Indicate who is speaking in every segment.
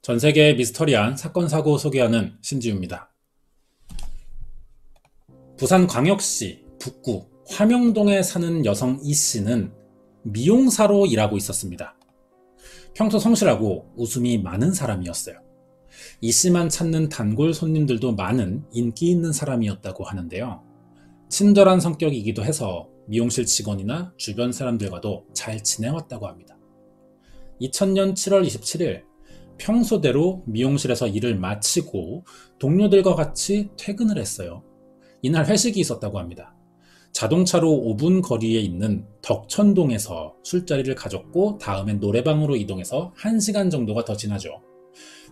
Speaker 1: 전 세계의 미스터리한 사건 사고 소개하는 신지우입니다. 부산광역시 북구 화명동에 사는 여성 E씨는 미용사로 일하고 있었습니다. 평소 성실하고 웃음이 많은 사람이었어요. E씨만 찾는 단골 손님들도 많은 인기 있는 사람이었다고 하는데요. 친절한 성격이기도 해서 미용실 직원이나 주변 사람들과도 잘 지내왔다고 합니다. 2000년 7월 27일 평소대로 미용실에서 일을 마치고 동료들과 같이 퇴근을 했어요. 이날 회식이 있었다고 합니다. 자동차로 5분 거리에 있는 덕천동에서 술자리를 가졌고 다음엔 노래방으로 이동해서 1시간 정도가 더 지나죠.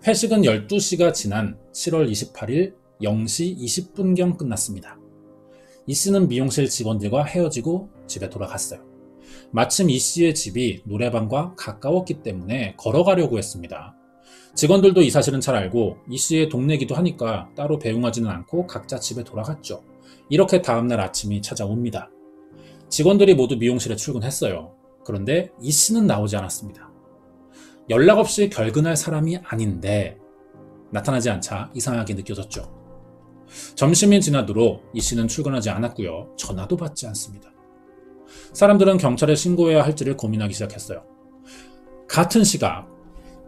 Speaker 1: 회식은 12시가 지난 7월 28일 0시 20분경 끝났습니다. E씨는 미용실 직원들과 헤어지고 집에 돌아갔어요. 마침 E씨의 집이 노래방과 가까웠기 때문에 걸어가려고 했습니다. 직원들도 이 사실은 잘 알고 E씨의 동네기도 하니까 따로 배웅하지는 않고 각자 집에 돌아갔죠. 이렇게 다음날 아침이 찾아옵니다. 직원들이 모두 미용실에 출근했어요. 그런데 E씨는 나오지 않았습니다. 연락 없이 결근할 사람이 아닌데 나타나지 않자 이상하게 느껴졌죠. 점심이 지나도록 E씨는 출근하지 않았고요. 전화도 받지 않습니다. 사람들은 경찰에 신고해야 할지를 고민하기 시작했어요. 같은 시각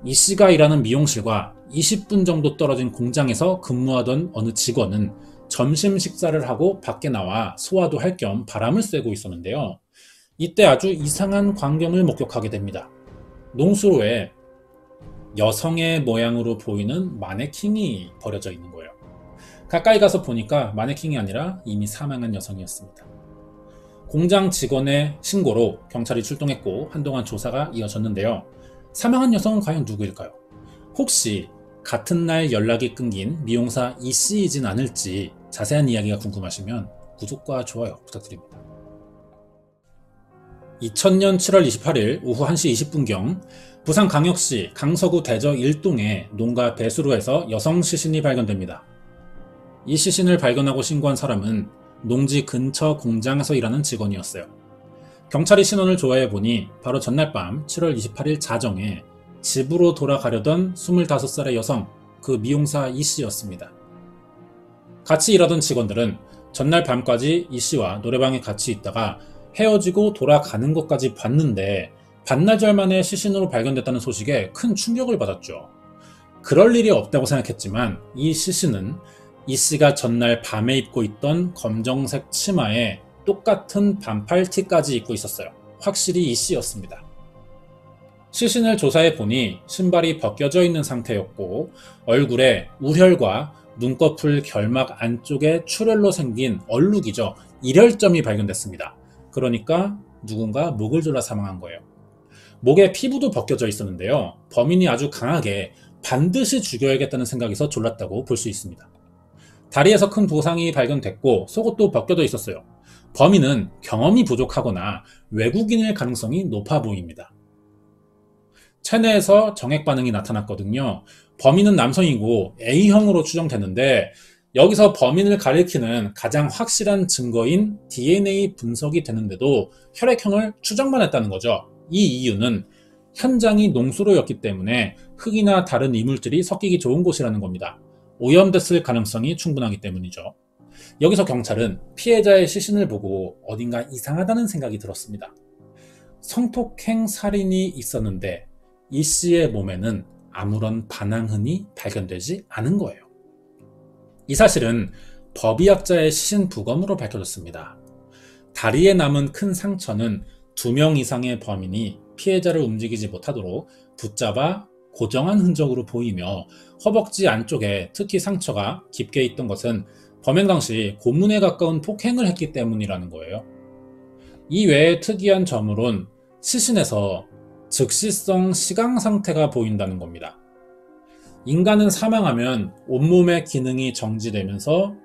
Speaker 1: E씨가 일하는 미용실과 20분 정도 떨어진 공장에서 근무하던 어느 직원은 점심 식사를 하고 밖에 나와 소화도 할 겸 바람을 쐬고 있었는데요. 이때 아주 이상한 광경을 목격하게 됩니다. 농수로에 여성의 모양으로 보이는 마네킹이 버려져 있는 거예요. 가까이 가서 보니까 마네킹이 아니라 이미 사망한 여성이었습니다. 공장 직원의 신고로 경찰이 출동했고 한동안 조사가 이어졌는데요. 사망한 여성은 과연 누구일까요? 혹시 같은 날 연락이 끊긴 미용사 E씨이진 않을지 자세한 이야기가 궁금하시면 구독과 좋아요 부탁드립니다. 2000년 7월 28일 오후 1시 20분경 부산광역시 강서구 대저 1동의 농가 배수로에서 여성 시신이 발견됩니다. 이 시신을 발견하고 신고한 사람은 농지 근처 공장에서 일하는 직원이었어요. 경찰이 신원을 조회해보니 바로 전날 밤 7월 28일 자정에 집으로 돌아가려던 25살의 여성, 그 미용사 E씨였습니다. 같이 일하던 직원들은 전날 밤까지 E씨와 노래방에 같이 있다가 헤어지고 돌아가는 것까지 봤는데 반나절 만에 시신으로 발견됐다는 소식에 큰 충격을 받았죠. 그럴 일이 없다고 생각했지만 이 시신은 E씨가 전날 밤에 입고 있던 검정색 치마에 똑같은 반팔티까지 입고 있었어요. 확실히 E씨였습니다. 시신을 조사해보니 신발이 벗겨져 있는 상태였고 얼굴에 우혈과 눈꺼풀 결막 안쪽에 출혈로 생긴 얼룩이죠. 일혈점이 발견됐습니다. 그러니까 누군가 목을 졸라 사망한 거예요. 목에 피부도 벗겨져 있었는데요. 범인이 아주 강하게 반드시 죽여야겠다는 생각에서 졸랐다고 볼 수 있습니다. 다리에서 큰 부상이 발견됐고 속옷도 벗겨져 있었어요. 범인은 경험이 부족하거나 외국인일 가능성이 높아 보입니다. 체내에서 정액 반응이 나타났거든요. 범인은 남성이고 A형으로 추정됐는데 여기서 범인을 가리키는 가장 확실한 증거인 DNA 분석이 되는데도 혈액형을 추정만 했다는 거죠. 이 이유는 현장이 농수로였기 때문에 흙이나 다른 이물질이 섞이기 좋은 곳이라는 겁니다. 오염됐을 가능성이 충분하기 때문이죠. 여기서 경찰은 피해자의 시신을 보고 어딘가 이상하다는 생각이 들었습니다. 성폭행 살인이 있었는데 E씨의 몸에는 아무런 반항흔이 발견되지 않은 거예요. 이 사실은 법의학자의 시신 부검으로 밝혀졌습니다. 다리에 남은 큰 상처는 2명 이상의 범인이 피해자를 움직이지 못하도록 붙잡아 고정한 흔적으로 보이며 허벅지 안쪽에 특히 상처가 깊게 있던 것은 범행 당시 고문에 가까운 폭행을 했기 때문이라는 거예요. 이 외에 특이한 점으론 시신에서 즉시성 시강 상태가 보인다는 겁니다. 인간은 사망하면 온몸의 기능이 정지되면서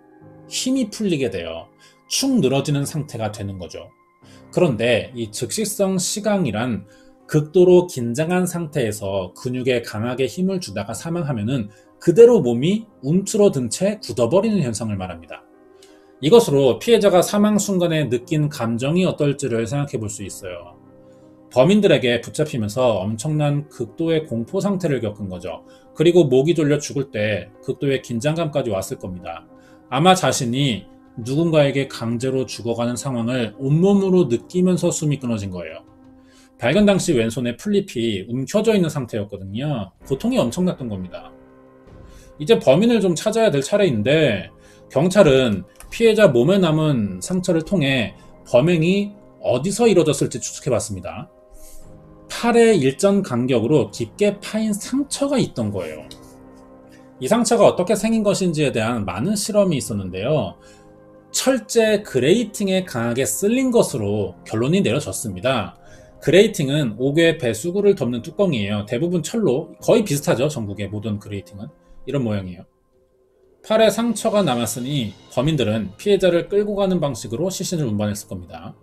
Speaker 1: 힘이 풀리게 되어 축 늘어지는 상태가 되는 거죠. 그런데 이 즉시성 시강이란 극도로 긴장한 상태에서 근육에 강하게 힘을 주다가 사망하면은 그대로 몸이 움츠러든 채 굳어버리는 현상을 말합니다. 이것으로 피해자가 사망 순간에 느낀 감정이 어떨지를 생각해 볼 수 있어요. 범인들에게 붙잡히면서 엄청난 극도의 공포 상태를 겪은 거죠. 그리고 목이 졸려 죽을 때 극도의 긴장감까지 왔을 겁니다. 아마 자신이 누군가에게 강제로 죽어가는 상황을 온몸으로 느끼면서 숨이 끊어진 거예요. 발견 당시 왼손에 풀잎이 움켜져 있는 상태였거든요. 고통이 엄청났던 겁니다. 이제 범인을 좀 찾아야 될 차례인데 경찰은 피해자 몸에 남은 상처를 통해 범행이 어디서 이루어졌을지 추측해봤습니다. 팔에 일정 간격으로 깊게 파인 상처가 있던 거예요. 이 상처가 어떻게 생긴 것인지에 대한 많은 실험이 있었는데요. 철제 그레이팅에 강하게 쓸린 것으로 결론이 내려졌습니다. 그레이팅은 옥외 배수구를 덮는 뚜껑이에요. 대부분 철로, 거의 비슷하죠. 전국의 모든 그레이팅은. 이런 모양이에요. 팔에 상처가 남았으니 범인들은 피해자를 끌고 가는 방식으로 시신을 운반했을 겁니다.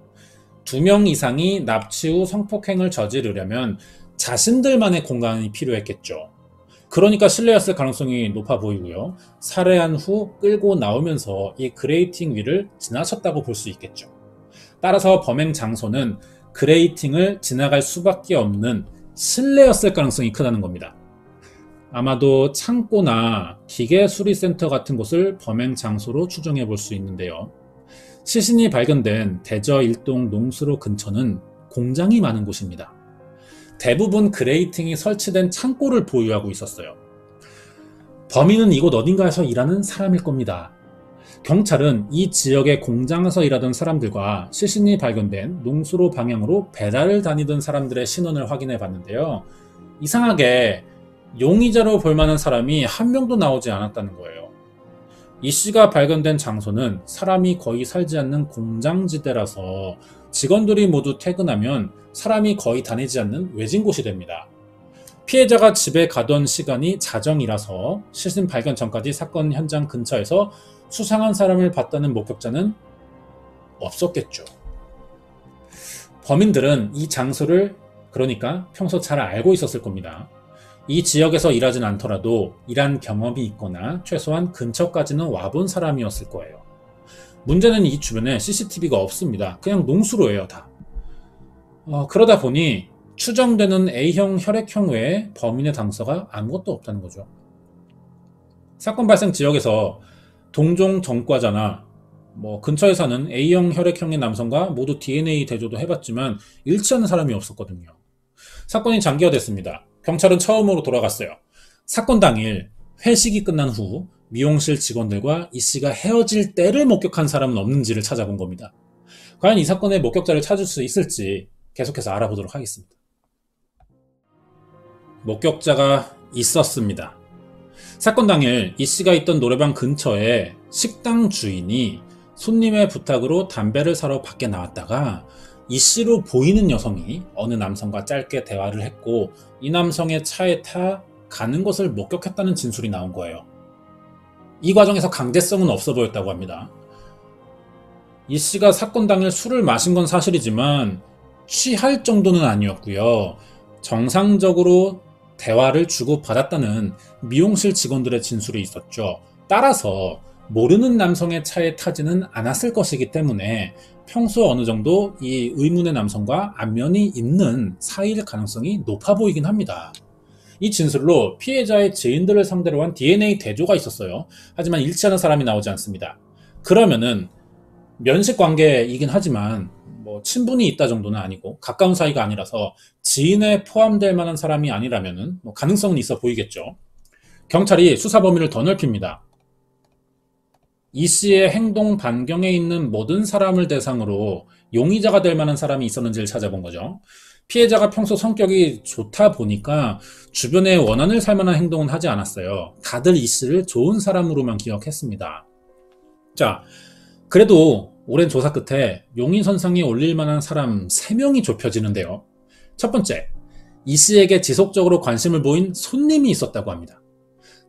Speaker 1: 2명 이상이 납치 후 성폭행을 저지르려면 자신들만의 공간이 필요했겠죠. 그러니까 실내였을 가능성이 높아 보이고요. 살해한 후 끌고 나오면서 이 그레이팅 위를 지나쳤다고 볼 수 있겠죠. 따라서 범행 장소는 그레이팅을 지나갈 수밖에 없는 실내였을 가능성이 크다는 겁니다. 아마도 창고나 기계 수리센터 같은 곳을 범행 장소로 추정해 볼 수 있는데요. 시신이 발견된 대저 일동 농수로 근처는 공장이 많은 곳입니다. 대부분 그레이팅이 설치된 창고를 보유하고 있었어요. 범인은 이곳 어딘가에서 일하는 사람일 겁니다. 경찰은 이 지역의 공장에서 일하던 사람들과 시신이 발견된 농수로 방향으로 배달을 다니던 사람들의 신원을 확인해 봤는데요. 이상하게 용의자로 볼 만한 사람이 한 명도 나오지 않았다는 거예요. 이 씨가 발견된 장소는 사람이 거의 살지 않는 공장지대라서 직원들이 모두 퇴근하면 사람이 거의 다니지 않는 외진 곳이 됩니다. 피해자가 집에 가던 시간이 자정이라서 시신 발견 전까지 사건 현장 근처에서 수상한 사람을 봤다는 목격자는 없었겠죠. 범인들은 이 장소를 그러니까 평소 잘 알고 있었을 겁니다. 이 지역에서 일하진 않더라도 일한 경험이 있거나 최소한 근처까지는 와본 사람이었을 거예요. 문제는 이 주변에 CCTV가 없습니다. 그냥 농수로예요, 다. 그러다 보니 추정되는 A형 혈액형 외에 범인의 당사가 아무것도 없다는 거죠. 사건 발생 지역에서 동종 전과자나 근처에 사는 A형 혈액형의 남성과 모두 DNA 대조도 해봤지만 일치하는 사람이 없었거든요. 사건이 장기화됐습니다. 경찰은 처음으로 돌아갔어요. 사건 당일 회식이 끝난 후 미용실 직원들과 이 씨가 헤어질 때를 목격한 사람은 없는지를 찾아본 겁니다. 과연 이 사건의 목격자를 찾을 수 있을지 계속해서 알아보도록 하겠습니다. 목격자가 있었습니다. 사건 당일 이 씨가 있던 노래방 근처에 식당 주인이 손님의 부탁으로 담배를 사러 밖에 나왔다가 이 씨로 보이는 여성이 어느 남성과 짧게 대화를 했고 이 남성의 차에 타 가는 것을 목격했다는 진술이 나온 거예요. 이 과정에서 강제성은 없어 보였다고 합니다. 이 씨가 사건 당일 술을 마신 건 사실이지만 취할 정도는 아니었고요. 정상적으로 대화를 주고받았다는 미용실 직원들의 진술이 있었죠. 따라서 모르는 남성의 차에 타지는 않았을 것이기 때문에 평소 어느 정도 이 의문의 남성과 안면이 있는 사이일 가능성이 높아 보이긴 합니다. 이 진술로 피해자의 지인들을 상대로 한 DNA 대조가 있었어요. 하지만 일치하는 사람이 나오지 않습니다. 그러면은 면식 관계이긴 하지만 친분이 있다 정도는 아니고 가까운 사이가 아니라서 지인에 포함될 만한 사람이 아니라면은 가능성은 있어 보이겠죠. 경찰이 수사 범위를 더 넓힙니다. 이 씨의 행동 반경에 있는 모든 사람을 대상으로 용의자가 될 만한 사람이 있었는지를 찾아본 거죠. 피해자가 평소 성격이 좋다 보니까 주변에 원한을 살 만한 행동은 하지 않았어요. 다들 이 씨를 좋은 사람으로만 기억했습니다. 자, 그래도 오랜 조사 끝에 용의선상에 올릴 만한 사람 3명이 좁혀지는데요. 첫 번째, 이 씨에게 지속적으로 관심을 보인 손님이 있었다고 합니다.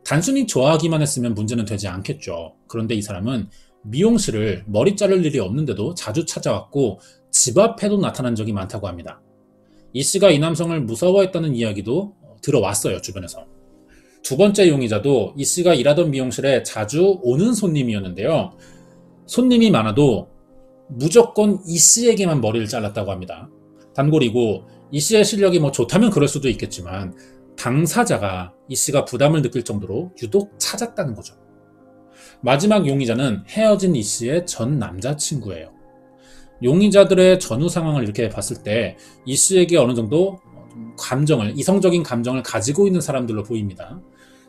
Speaker 1: 단순히 좋아하기만 했으면 문제는 되지 않겠죠. 그런데 이 사람은 미용실을 머리 자를 일이 없는데도 자주 찾아왔고 집 앞에도 나타난 적이 많다고 합니다. 이 씨가 이 남성을 무서워했다는 이야기도 들어왔어요, 주변에서. 두 번째 용의자도 이 씨가 일하던 미용실에 자주 오는 손님이었는데요. 손님이 많아도 무조건 이 씨에게만 머리를 잘랐다고 합니다. 단골이고 이 씨의 실력이 뭐 좋다면 그럴 수도 있겠지만 당사자가 이 씨가 부담을 느낄 정도로 유독 찾았다는 거죠. 마지막 용의자는 헤어진 이 씨의 전 남자친구예요. 용의자들의 전후 상황을 이렇게 봤을 때 이 씨에게 어느 정도 이성적인 감정을 가지고 있는 사람들로 보입니다.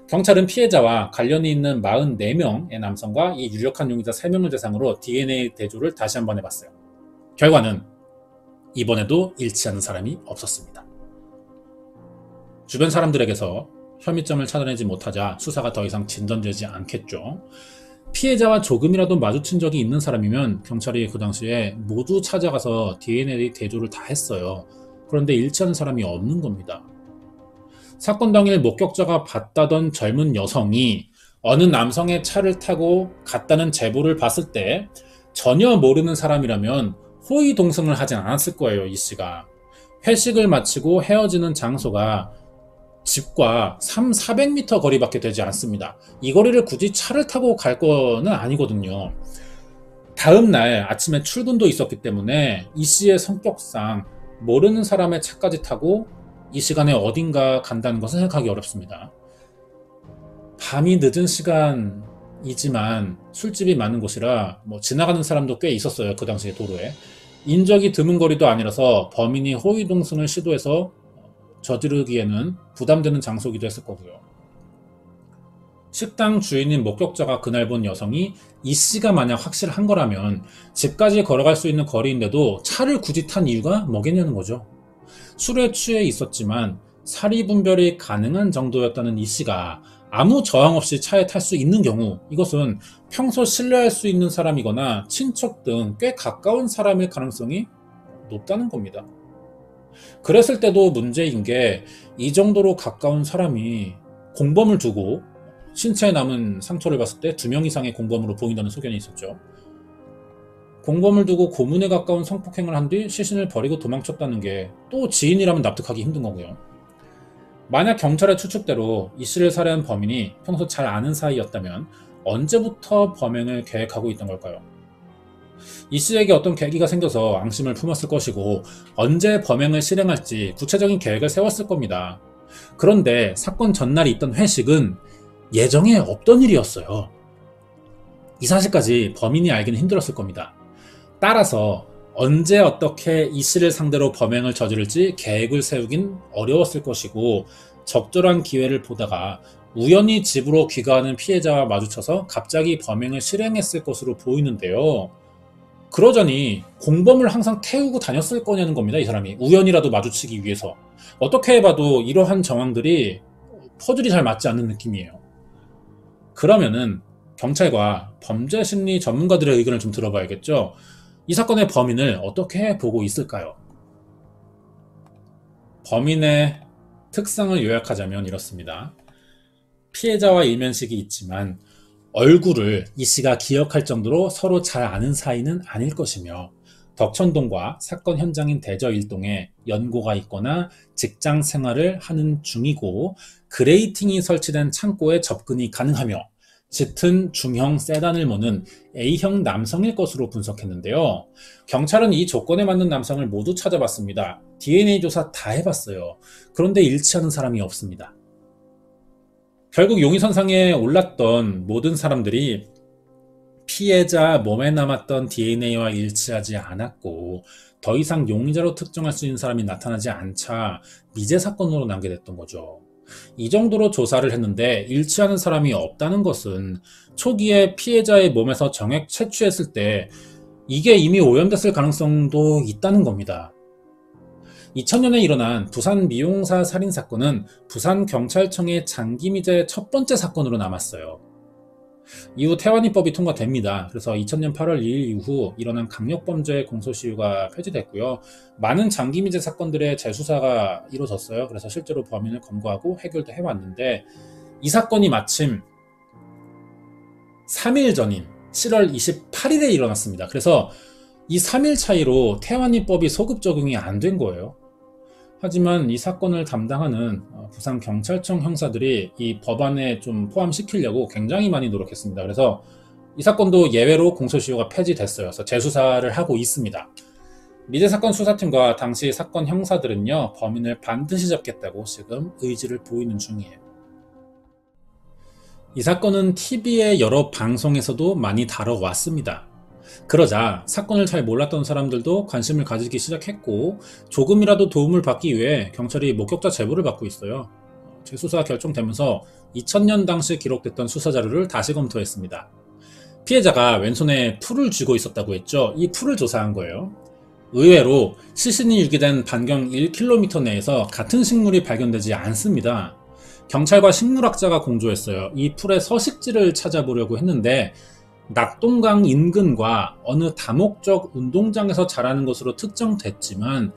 Speaker 1: 경찰은 피해자와 관련이 있는 44명의 남성과 이 유력한 용의자 3명을 대상으로 DNA 대조를 다시 한번 해봤어요. 결과는 이번에도 일치하는 사람이 없었습니다. 주변 사람들에게서 혐의점을 찾아내지 못하자 수사가 더 이상 진전되지 않겠죠. 피해자와 조금이라도 마주친 적이 있는 사람이면 경찰이 그 당시에 모두 찾아가서 DNA 대조를 다 했어요. 그런데 일치하는 사람이 없는 겁니다. 사건 당일 목격자가 봤다던 젊은 여성이 어느 남성의 차를 타고 갔다는 제보를 봤을 때 전혀 모르는 사람이라면 호의 동성을 하진 않았을 거예요, 이 씨가. 회식을 마치고 헤어지는 장소가 집과 400m 거리밖에 되지 않습니다. 이 거리를 굳이 차를 타고 갈 거는 아니거든요. 다음 날 아침에 출근도 있었기 때문에 이 씨의 성격상 모르는 사람의 차까지 타고 이 시간에 어딘가 간다는 것은 생각하기 어렵습니다. 밤이 늦은 시간이지만 술집이 많은 곳이라 지나가는 사람도 꽤 있었어요. 그 당시에 도로에. 인적이 드문 거리도 아니라서 범인이 호위동승을 시도해서 저지르기에는 부담되는 장소이기도 했을 거고요. 식당 주인인 목격자가 그날 본 여성이 이 씨가 만약 확실한 거라면 집까지 걸어갈 수 있는 거리인데도 차를 굳이 탄 이유가 뭐겠냐는 거죠. 술에 취해 있었지만 사리분별이 가능한 정도였다는 이 씨가 아무 저항 없이 차에 탈 수 있는 경우 이것은 평소 신뢰할 수 있는 사람이거나 친척 등 꽤 가까운 사람일 가능성이 높다는 겁니다. 그랬을 때도 문제인 게 이 정도로 가까운 사람이 공범을 두고 신체에 남은 상처를 봤을 때 2명 이상의 공범으로 보인다는 소견이 있었죠. 공범을 두고 고문에 가까운 성폭행을 한 뒤 시신을 버리고 도망쳤다는 게 또 지인이라면 납득하기 힘든 거고요. 만약 경찰의 추측대로 이 씨를 살해한 범인이 평소 잘 아는 사이였다면 언제부터 범행을 계획하고 있던 걸까요? 이 씨에게 어떤 계기가 생겨서 앙심을 품었을 것이고 언제 범행을 실행할지 구체적인 계획을 세웠을 겁니다. 그런데 사건 전날에 있던 회식은 예정에 없던 일이었어요. 이 사실까지 범인이 알기는 힘들었을 겁니다. 따라서 언제 어떻게 이 씨를 상대로 범행을 저지를지 계획을 세우긴 어려웠을 것이고 적절한 기회를 보다가 우연히 집으로 귀가하는 피해자와 마주쳐서 갑자기 범행을 실행했을 것으로 보이는데요. 그러자니 공범을 항상 태우고 다녔을 거냐는 겁니다. 이 사람이 우연이라도 마주치기 위해서. 어떻게 해봐도 이러한 정황들이 퍼즐이 잘 맞지 않는 느낌이에요. 그러면은 경찰과 범죄심리 전문가들의 의견을 좀 들어봐야겠죠. 이 사건의 범인을 어떻게 보고 있을까요? 범인의 특성을 요약하자면 이렇습니다. 피해자와 일면식이 있지만 얼굴을 이 씨가 기억할 정도로 서로 잘 아는 사이는 아닐 것이며 덕천동과 사건 현장인 대저일동에 연고가 있거나 직장 생활을 하는 중이고 그레이팅이 설치된 창고에 접근이 가능하며 짙은 중형 세단을 모는 A형 남성일 것으로 분석했는데요. 경찰은 이 조건에 맞는 남성을 모두 찾아봤습니다. DNA 조사 다 해봤어요. 그런데 일치하는 사람이 없습니다. 결국 용의선상에 올랐던 모든 사람들이 피해자 몸에 남았던 DNA와 일치하지 않았고 더 이상 용의자로 특정할 수 있는 사람이 나타나지 않자 미제 사건으로 남게 됐던 거죠. 이 정도로 조사를 했는데 일치하는 사람이 없다는 것은 초기에 피해자의 몸에서 정액 채취했을 때 이게 이미 오염됐을 가능성도 있다는 겁니다. 2000년에 일어난 부산 미용사 살인사건은 부산경찰청의 장기미제 첫 번째 사건으로 남았어요. 이후 태완이법이 통과됩니다. 그래서 2000년 8월 2일 이후 일어난 강력범죄 공소시효가 폐지됐고요. 많은 장기미제 사건들의 재수사가 이루어졌어요. 그래서 실제로 범인을 검거하고 해결도 해왔는데 이 사건이 마침 3일 전인 7월 28일에 일어났습니다. 그래서 이 3일 차이로 태완이법이 소급 적용이 안 된 거예요. 하지만 이 사건을 담당하는 부산경찰청 형사들이 이 법안에 좀 포함시키려고 굉장히 많이 노력했습니다. 그래서 이 사건도 예외로 공소시효가 폐지됐어요. 그래서 재수사를 하고 있습니다. 미제 사건 수사팀과 당시 사건 형사들은요, 범인을 반드시 잡겠다고 지금 의지를 보이는 중이에요. 이 사건은 TV의 여러 방송에서도 많이 다뤄왔습니다. 그러자 사건을 잘 몰랐던 사람들도 관심을 가지기 시작했고, 조금이라도 도움을 받기 위해 경찰이 목격자 제보를 받고 있어요. 재수사 결정되면서 2000년 당시 기록됐던 수사 자료를 다시 검토했습니다. 피해자가 왼손에 풀을 쥐고 있었다고 했죠. 이 풀을 조사한 거예요. 의외로 시신이 유기된 반경 1km 내에서 같은 식물이 발견되지 않습니다. 경찰과 식물학자가 공조했어요. 이 풀의 서식지를 찾아보려고 했는데 낙동강 인근과 어느 다목적 운동장에서 자라는 것으로 특정됐지만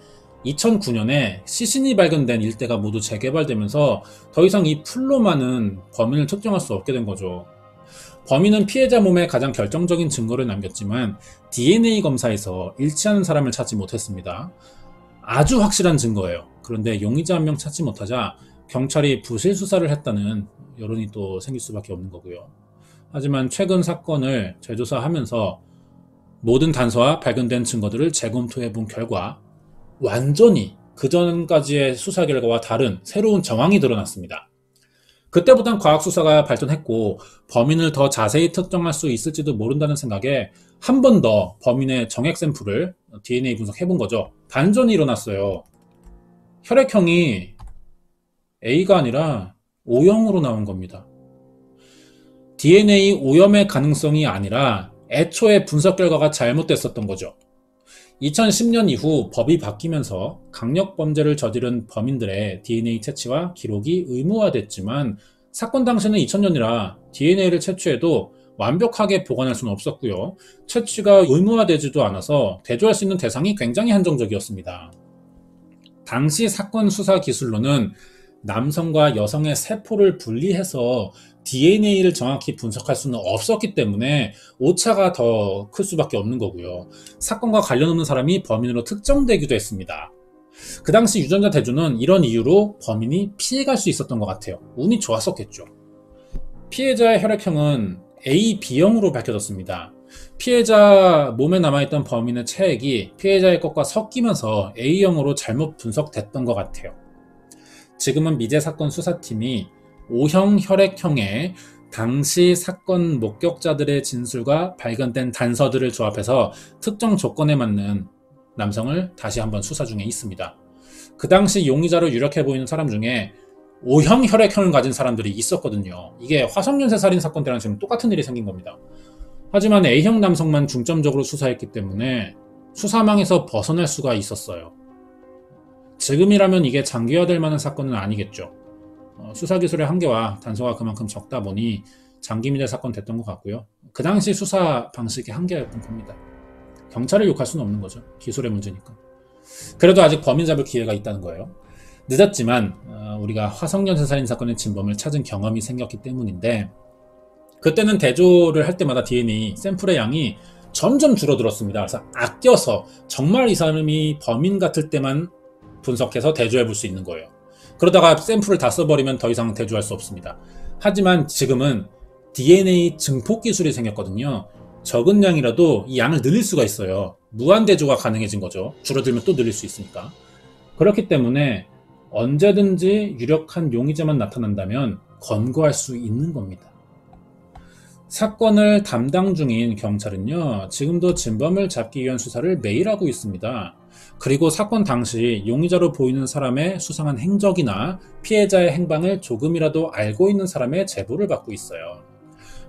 Speaker 1: 2009년에 시신이 발견된 일대가 모두 재개발되면서 더 이상 이 풀로만은 범인을 특정할 수 없게 된 거죠. 범인은 피해자 몸에 가장 결정적인 증거를 남겼지만 DNA 검사에서 일치하는 사람을 찾지 못했습니다. 아주 확실한 증거예요. 그런데 용의자 한 명 찾지 못하자 경찰이 부실 수사를 했다는 여론이 또 생길 수밖에 없는 거고요. 하지만 최근 사건을 재조사하면서 모든 단서와 발견된 증거들을 재검토해 본 결과 완전히 그전까지의 수사 결과와 다른 새로운 정황이 드러났습니다. 그때보단 과학수사가 발전했고 범인을 더 자세히 특정할 수 있을지도 모른다는 생각에 한 번 더 범인의 정액 샘플을 DNA 분석해본 거죠. 반전이 일어났어요. 혈액형이 A가 아니라 O형으로 나온 겁니다. DNA 오염의 가능성이 아니라 애초에 분석 결과가 잘못됐었던 거죠. 2010년 이후 법이 바뀌면서 강력범죄를 저지른 범인들의 DNA 채취와 기록이 의무화됐지만 사건 당시는 2000년이라 DNA를 채취해도 완벽하게 보관할 수는 없었고요. 채취가 의무화되지도 않아서 대조할 수 있는 대상이 굉장히 한정적이었습니다. 당시 사건 수사 기술로는 남성과 여성의 세포를 분리해서 DNA를 정확히 분석할 수는 없었기 때문에 오차가 더 클 수밖에 없는 거고요. 사건과 관련 없는 사람이 범인으로 특정되기도 했습니다. 그 당시 유전자 대조는 이런 이유로 범인이 피해갈 수 있었던 것 같아요. 운이 좋았었겠죠. 피해자의 혈액형은 AB형으로 밝혀졌습니다. 피해자 몸에 남아있던 범인의 체액이 피해자의 것과 섞이면서 A형으로 잘못 분석됐던 것 같아요. 지금은 미제 사건 수사팀이 O형 혈액형의 당시 사건 목격자들의 진술과 발견된 단서들을 조합해서 특정 조건에 맞는 남성을 다시 한번 수사 중에 있습니다. 그 당시 용의자로 유력해 보이는 사람 중에 O형 혈액형을 가진 사람들이 있었거든요. 이게 화성연쇄 살인 사건 때랑 지금 똑같은 일이 생긴 겁니다. 하지만 A형 남성만 중점적으로 수사했기 때문에 수사망에서 벗어날 수가 있었어요. 지금이라면 이게 장기화될 만한 사건은 아니겠죠. 수사기술의 한계와 단서가 그만큼 적다 보니 장기미제 사건 됐던 것 같고요. 그 당시 수사 방식의 한계였던 겁니다. 경찰을 욕할 수는 없는 거죠. 기술의 문제니까. 그래도 아직 범인 잡을 기회가 있다는 거예요. 늦었지만 우리가 화성연쇄 살인 사건의 진범을 찾은 경험이 생겼기 때문인데 그때는 대조를 할 때마다 DNA 샘플의 양이 점점 줄어들었습니다. 그래서 아껴서 정말 이 사람이 범인 같을 때만 분석해서 대조해 볼 수 있는 거예요. 그러다가 샘플을 다 써버리면 더 이상 대조할 수 없습니다. 하지만 지금은 DNA 증폭 기술이 생겼거든요. 적은 양이라도 이 양을 늘릴 수가 있어요. 무한 대조가 가능해진 거죠. 줄어들면 또 늘릴 수 있으니까. 그렇기 때문에 언제든지 유력한 용의자만 나타난다면 검거할 수 있는 겁니다. 사건을 담당 중인 경찰은요, 지금도 진범을 잡기 위한 수사를 매일 하고 있습니다. 그리고 사건 당시 용의자로 보이는 사람의 수상한 행적이나 피해자의 행방을 조금이라도 알고 있는 사람의 제보를 받고 있어요.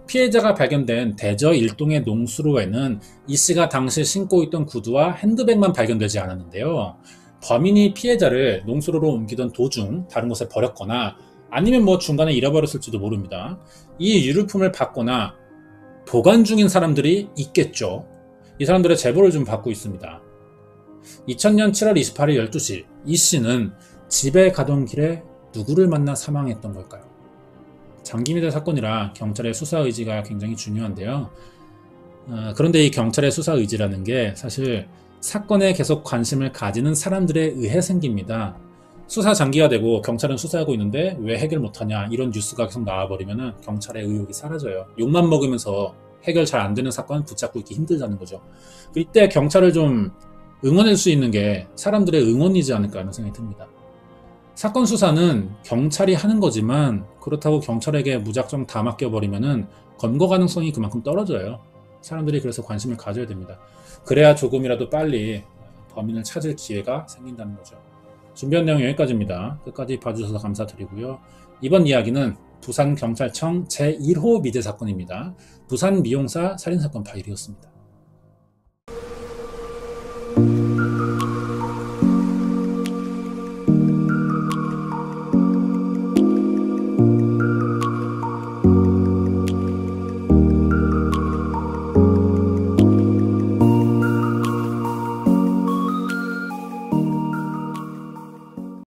Speaker 1: 피해자가 발견된 대저 일동의 농수로에는 이 씨가 당시 신고 있던 구두와 핸드백만 발견되지 않았는데요. 범인이 피해자를 농수로로 옮기던 도중 다른 곳에 버렸거나 아니면 중간에 잃어버렸을지도 모릅니다. 이 유류품을 받거나 보관 중인 사람들이 있겠죠. 이 사람들의 제보를 좀 받고 있습니다. 2000년 7월 28일 12시 이 씨는 집에 가던 길에 누구를 만나 사망했던 걸까요? 장기미제 사건이라 경찰의 수사 의지가 굉장히 중요한데요. 그런데 이 경찰의 수사 의지라는 게 사실 사건에 계속 관심을 가지는 사람들에 의해 생깁니다. 수사 장기화되고 경찰은 수사하고 있는데 왜 해결 못하냐 이런 뉴스가 계속 나와버리면 경찰의 의욕이 사라져요. 욕만 먹으면서 해결 잘 안 되는 사건 붙잡고 있기 힘들다는 거죠. 이때 경찰을 좀 응원할 수 있는 게 사람들의 응원이지 않을까 하는 생각이 듭니다. 사건 수사는 경찰이 하는 거지만 그렇다고 경찰에게 무작정 다 맡겨버리면은 검거 가능성이 그만큼 떨어져요. 사람들이 그래서 관심을 가져야 됩니다. 그래야 조금이라도 빨리 범인을 찾을 기회가 생긴다는 거죠. 준비한 내용 여기까지입니다. 끝까지 봐주셔서 감사드리고요. 이번 이야기는 부산경찰청 제1호 미제 사건입니다. 부산 미용사 살인사건 파일이었습니다.